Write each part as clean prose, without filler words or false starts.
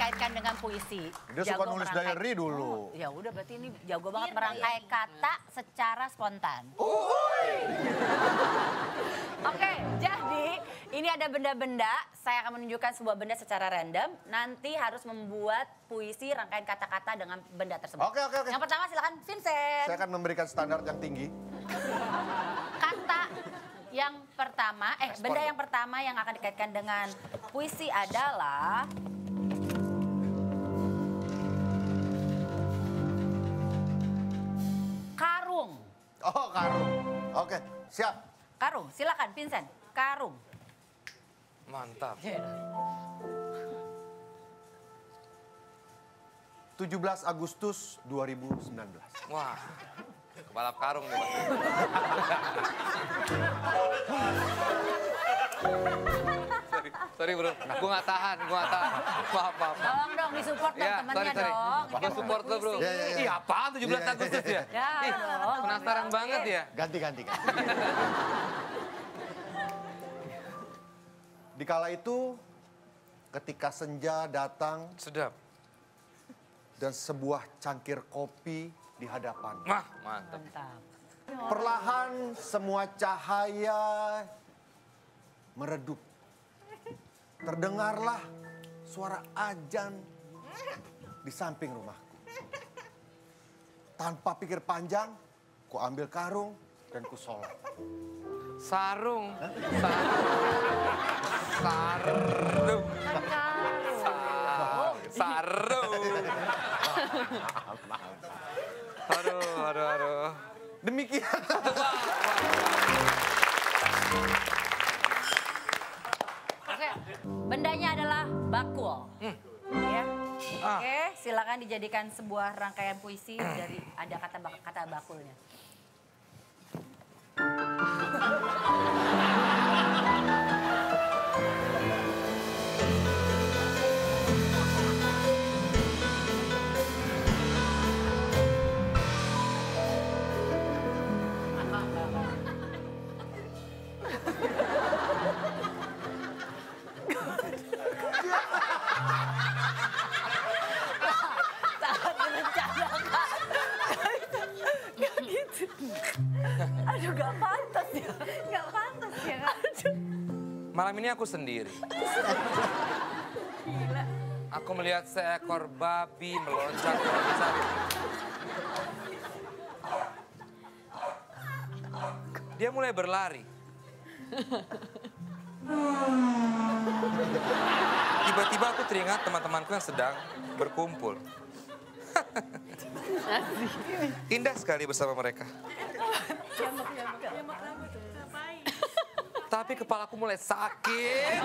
dikaitkan dengan puisi. Dia suka nulis diary dulu. Ya udah berarti ini jago banget merangkai kata secara spontan. Oke, jadi ini ada benda-benda. Saya akan menunjukkan sebuah benda secara random. Nanti harus membuat puisi rangkaian kata-kata dengan benda tersebut. Oke. Yang pertama silakan Vincent. Saya akan memberikan standar yang tinggi. Kata yang pertama, benda yang pertama yang akan dikaitkan dengan puisi adalah karung. Oh, karung. Oke, siap. Karung, silakan Vincent. Karung. Mantap. 17 Agustus 2019. Wah, balap karung nih, Pak. Sorry bro, gue gak tahan. Maaf. Tolong dong disupport dong temennya dong. Gue support lo bro. Iya apaan 17 Agustus ya? Ya dong. Penasaran banget ya. Ganti. Di kala itu, ketika senja datang Sedap. dan sebuah cangkir kopi di hadapan. Wah, mantap. Mantap. Perlahan semua cahaya meredup. Terdengarlah suara azan di samping rumahku. Tanpa pikir panjang, ku ambil karung dan ku sholat. Sarung. Sarung. Aduh. Demikian. Oke, bendanya adalah bakul. Ya. Oke, silakan dijadikan sebuah rangkaian puisi dari ada kata bakulnya. Aduh, gak pantas ya. Malam ini aku sendiri. Gila. Aku melihat seekor babi meloncat. Dia mulai berlari. Tiba-tiba aku teringat teman-temanku yang sedang berkumpul. Indah sekali bersama mereka. Tapi kepalaku mulai sakit.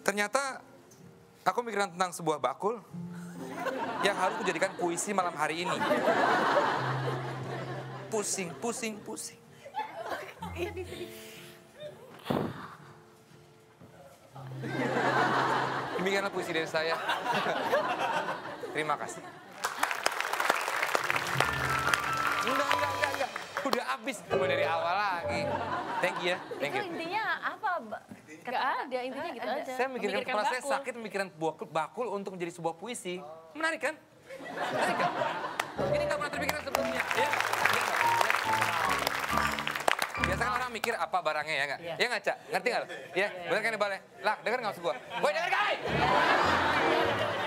Ternyata aku mikirin tentang sebuah bakul yang harus kujadikan puisi malam hari ini. Pusing. Demikianlah puisi dari saya. Terima kasih. Enggak. Udah habis. Mulai dari awal lagi. Thank you ya. Thank you. Itu intinya apa? Gak ada, intinya gitu aja. Saya mikirkan kepala saya bakul. sakit memikirkan bakul untuk menjadi sebuah puisi. Menarik kan? Ini gak pernah terpikirkan sebelumnya. Ya? Biasa kan orang mikir apa barangnya ya nggak? Ya nggak, Cak? Ngerti nggak? Ya, bener kan Iqbal ya? Lah, denger nggak maksud gua? Boy, denger kali!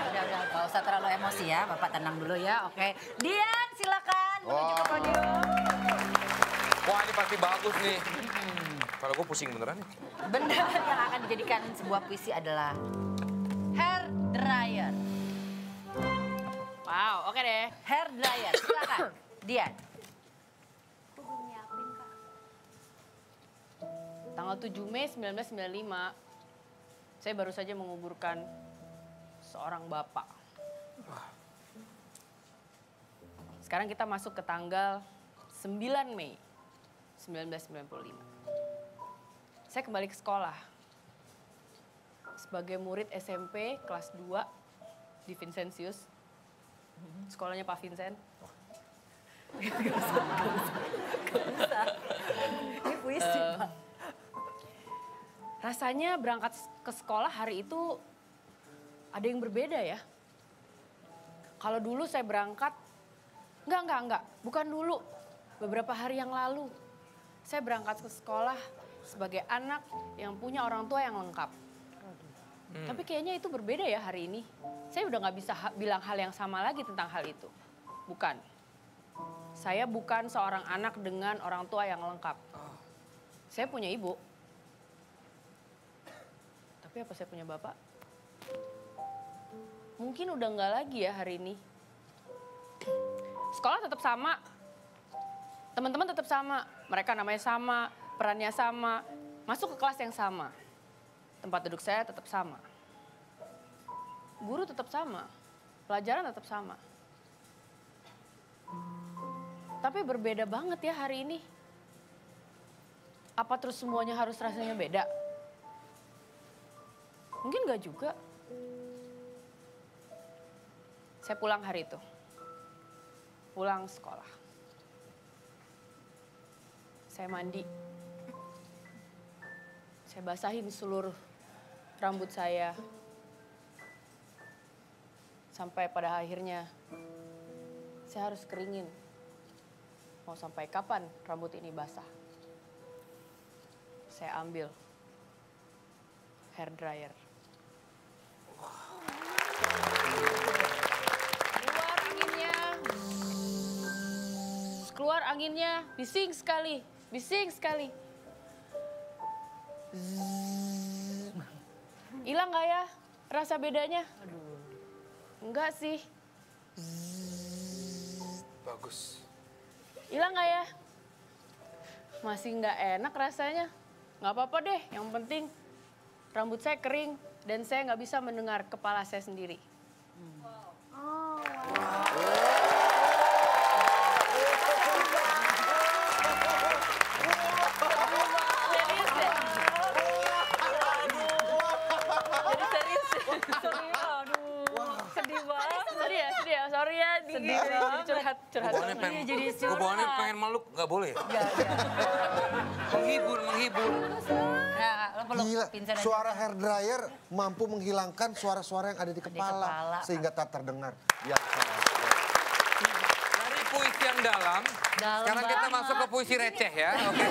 Udah, gak usah terlalu emosi ya. Bapak tenang dulu ya, oke. Dian, silakan menuju ke podium. Wah, ini pasti bagus nih. Kalau gue pusing beneran nih. Benda yang akan dijadikan sebuah puisi adalah hair dryer. Wow, oke deh. Hair dryer, silakan. Dian. Tanggal 7 Mei 1995, saya baru saja menguburkan seorang bapak. Sekarang kita masuk ke tanggal 9 Mei 1995. Saya kembali ke sekolah. Sebagai murid SMP kelas 2 di Vincentius. Sekolahnya Pak Vincent. Gak usah. Ini puisi, Pak. rasanya berangkat ke sekolah hari itu ada yang berbeda ya. Kalau dulu saya berangkat, enggak, bukan dulu. Beberapa hari yang lalu, saya berangkat ke sekolah sebagai anak yang punya orang tua yang lengkap. Tapi kayaknya itu berbeda ya hari ini. Saya udah nggak bisa bilang hal yang sama lagi tentang hal itu. Bukan. Saya bukan seorang anak dengan orang tua yang lengkap. Saya punya ibu. Tapi apa saya punya bapak? Mungkin udah nggak lagi ya hari ini. Sekolah tetap sama. Teman-teman tetap sama. Mereka namanya sama, perannya sama. Masuk ke kelas yang sama. Tempat duduk saya tetap sama. Guru tetap sama. Pelajaran tetap sama. Tapi berbeda banget ya hari ini. Apa terus semuanya harus rasanya beda? Mungkin nggak juga. Saya pulang hari itu. Pulang sekolah. Saya mandi. Saya basahin seluruh rambut saya. Sampai pada akhirnya saya harus keringin. Mau sampai kapan rambut ini basah? Saya ambil hair dryer. Keluar anginnya, bising sekali, bising sekali. Hilang nggak ya rasa bedanya? Enggak sih. Bagus. Hilang nggak ya? Masih nggak enak rasanya. Nggak apa-apa deh, yang penting rambut saya kering dan saya nggak bisa mendengar kepala saya sendiri. Sedih ya, sorry ya. Sedih curhat. Gue bawaannya pengen meluk, nggak boleh ya? Menghibur. Gila, suara hair dryer mampu menghilangkan suara-suara yang ada di kepala. Sehingga tak terdengar. Ya, Dari puisi yang dalam sekarang kita masuk ke puisi receh ya. Oke.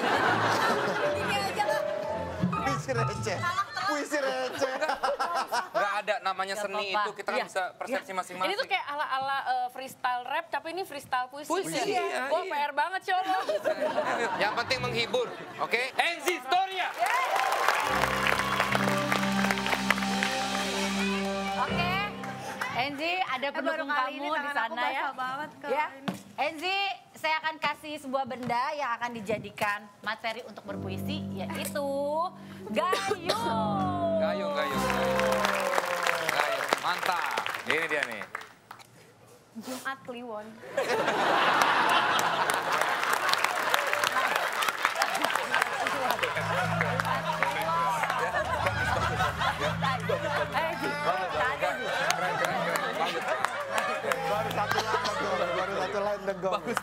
Ini aja lah. puisi receh. Puisi receh. Nggak ada namanya Nggak seni apa-apa. itu, kita kan bisa persepsi masing-masing. Ini tuh kayak ala-ala freestyle rap, tapi ini freestyle puisi. Puisi, iya. Wah, PR banget, Colo. Yang penting menghibur, oke? Enzi Storia. Oke, Enzi ada pendukung kamu di sana ya. banget Ya, Enzi, saya akan kasih sebuah benda yang akan dijadikan materi untuk berpuisi, yaitu gayung. Gayung. Mantap. Ini dia nih. Jumat Kliwon. Baru satu line degong. Bagus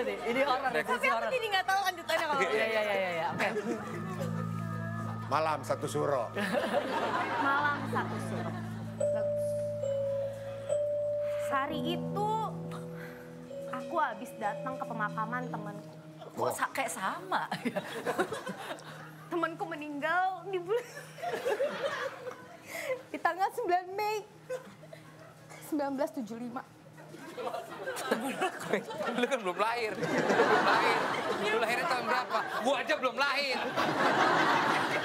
nih, ini horor. Tapi aku jadi nggak tahu lanjutannya kalau Iya, oke. Malam satu suro. malam satu suruh. Hari itu aku habis datang ke pemakaman temanku. Kok kayak sama? Temanku meninggal di bulan di tanggal 9 Mei 1975. Lu kan belum lahir. Lu lahirnya tahun berapa? Gua aja belum lahir.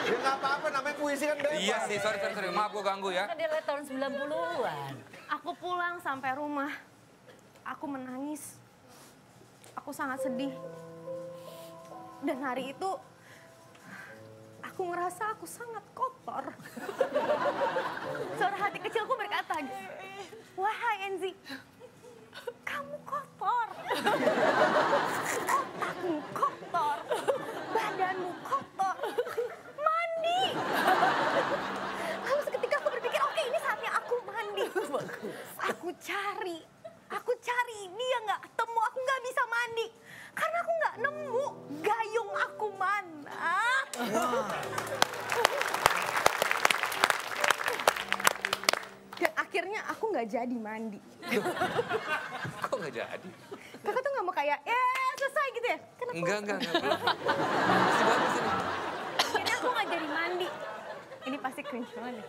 Ya nggak apa-apa, namanya puisi kan bebas. Iya sih, sorry. Maaf gua ganggu ya. Kan dia lahir tahun 90-an. Aku pulang sampai rumah. Aku menangis. Aku sangat sedih. Dan hari itu aku ngerasa aku sangat kotor. Suara hati kecilku berkata, "Wahai Enzi, kamu kotor. Otakmu kotor. Badanmu kotor. Mandi." Lalu seketika aku berpikir, oke, ini saatnya aku mandi. Aku cari, dia nggak ketemu, aku nggak bisa mandi. Karena aku nggak nemu gayung aku mana. akhirnya aku nggak jadi mandi. Kok nggak jadi? Kakak tuh nggak mau kayak, selesai gitu ya? Kenapa? Enggak. Masih bagus ini. Akhirnya aku nggak jadi mandi. Ini pasti cringe banget nih.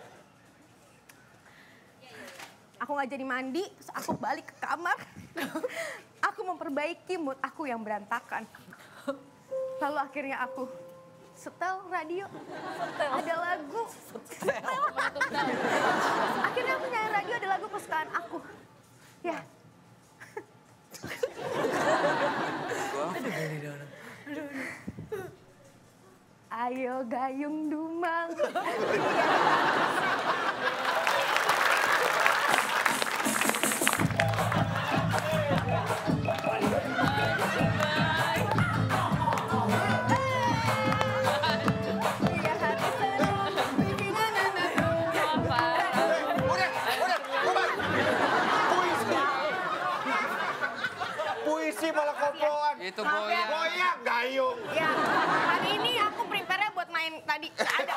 Aku nggak jadi mandi, terus aku balik ke kamar. Aku memperbaiki mood aku yang berantakan. Lalu akhirnya aku setel radio. Ada lagu. Akhirnya aku nyalain radio, ada lagu kesukaan aku. Ya. Ayo gayung dumang. Puisi malah koploan. Itu Maaf ya. goyang. Goyang, gayung. Ya, hari ini aku prepare-nya buat main tadi. Nggak ada.